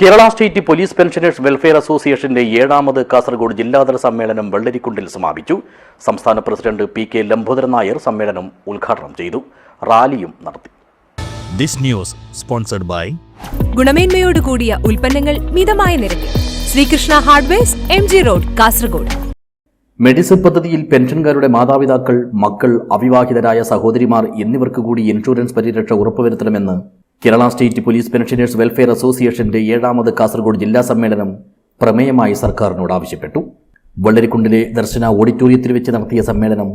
Kerala state police pensioners welfare അസോസിയേഷന്റെ 7ാമത് കാസർഗോഡ് ജില്ലാതല സമ്മേളനം വെള്ളരിക്കുണ്ടിൽ സമാപിച്ചു. സംസ്ഥാന പ്രസിഡന്റ് പി.കെ. ലംബോദരൻ നായർ സമ്മേളനം ഉദ്ഘാടനം ചെയ്തു. റാലിയും നടത്തി. ദിസ് ന്യൂസ് സ്പോൺസർഡ് ബൈ ഗുണമേന്മയോട് കൂടിയ ഉൽപ്പന്നങ്ങൾ മിതമായ നിരക്കിൽ Sreekrishna hardwares MG road Kasaragod. Medicine പദ്ധതിയിൽ പെൻഷൻകാരുടെ മാതാപിതാക്കൾ, മക്കൾ, അവിവാഹിതരായ സഹോദരിമാർ എന്നിവർക്ക് കൂടി ഇൻഷുറൻസ് പരിരക്ഷ ഉറപ്പുവരുത്തണമെന്ന് Kerala state police pensioners welfare അസോസിയേഷന്റെ 7ാമത് കാസർഗോഡ് ജില്ലാ സമ്മേളനം പ്രമേയമായി സർക്കാരിനോട് ആവശ്യപ്പെട്ടു. വെള്ളരിക്കുണ്ടിലെ ദർശന ഓഡിറ്റോറിയത്തിൽ വെച്ച് നടത്തിയ സമ്മേളനം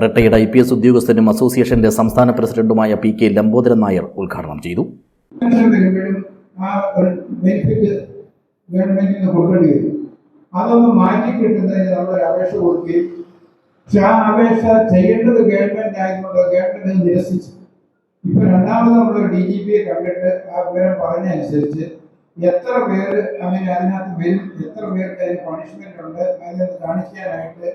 റിട്ടയർഡ് IPS ഉദ്യോഗസ്ഥനും അസോസിയേഷന്റെ സംസ്ഥാന പ്രസിഡന്റുമായ പി.കെ. ലംബോദരൻ നായർ ഉദ്ഘാടനം ചെയ്തു. അതൊന്ന് മാറ്റി കിട്ടുന്നതിന് നമ്മൾ അപേക്ഷ കൊടുക്കുകയും പക്ഷെ ആ അപേക്ഷ ചെയ്യേണ്ടത് ഗവൺമെന്റ് ആയതുകൊണ്ട് ഗവൺമെന്റ് നിരസിച്ചു. ഇപ്പൊ രണ്ടാമത് നമ്മൾ DGPയെ കണ്ടിട്ട് ആ വിവരം പറഞ്ഞനുസരിച്ച് എത്ര പേര് അങ്ങനെ അതിനകത്ത് വരും, എത്ര പേർക്ക് അതിന് പണിഷ്മെന്റ് ഉണ്ട്, അതിനകത്ത് കാണിക്കാനായിട്ട്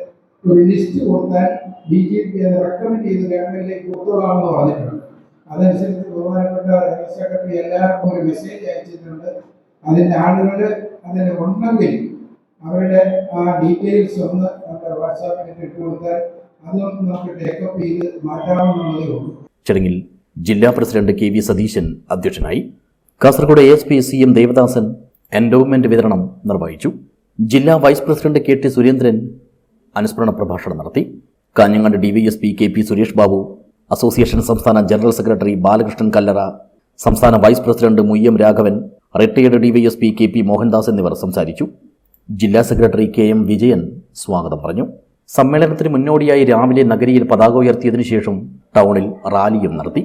ഒരു ലിസ്റ്റ് കൊടുത്താൽ DGP അത് റെക്കമെൻഡ് ചെയ്ത് ഗവൺമെന്റിലേക്ക് കൊടുത്തോളാമെന്ന് പറഞ്ഞിട്ടുണ്ട്. അതനുസരിച്ച് ബഹുമാനപ്പെട്ട ജനറൽ സെക്രട്ടറി എല്ലാവർക്കും ഒരു മെസ്സേജ് അയച്ചിട്ടുണ്ട്. അതിന്റെ ആളുകൾ അതിന് ഉണ്ടെങ്കിൽ അവരുടെ ആ ഡീറ്റെയിൽസ് ഒന്ന് നമ്മുടെ വാട്സാപ്പിൽ ഇട്ട് കൊടുത്താൽ അതൊന്നും നമുക്ക് ടേക്കപ്പ് ചെയ്ത് മാറ്റാവുന്നതേ ഉള്ളൂ. ചടങ്ങിൽ ജില്ലാ പ്രസിഡന്റ് KV സതീശൻ അധ്യക്ഷനായി. Kasaragod ASP CM Devadasan endowment വിതരണം നിർവഹിച്ചു. ജില്ലാ വൈസ് പ്രസിഡന്റ് KT സുരേന്ദ്രൻ അനുസ്മരണ പ്രഭാഷണം നടത്തി. Kanhangad DYSP KP Suresh Babu, association സംസ്ഥാന ജനറൽ സെക്രട്ടറി ബാലകൃഷ്ണൻ കല്ലറ, സംസ്ഥാന vice president Muyyam Raghavan, retired DYSP KP Mohandas എന്നിവർ സംസാരിച്ചു. ജില്ലാ സെക്രട്ടറി KM വിജയൻ സ്വാഗതം പറഞ്ഞു. സമ്മേളനത്തിന് മുന്നോടിയായി രാവിലെ നഗരിയിൽ പതാക ഉയർത്തിയതിനു ശേഷം ടൗണിൽ റാലിയും നടത്തി.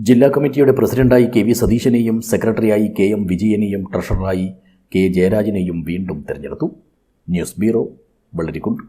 ജില്ലാ കമ്മിറ്റിയുടെ പ്രസിഡന്റായി KV സതീശനെയും സെക്രട്ടറിയായി KM വിജയനെയും ട്രഷററായി K ജയരാജനെയും വീണ്ടും തെരഞ്ഞെടുത്തു. News bureau, Vellarikundu.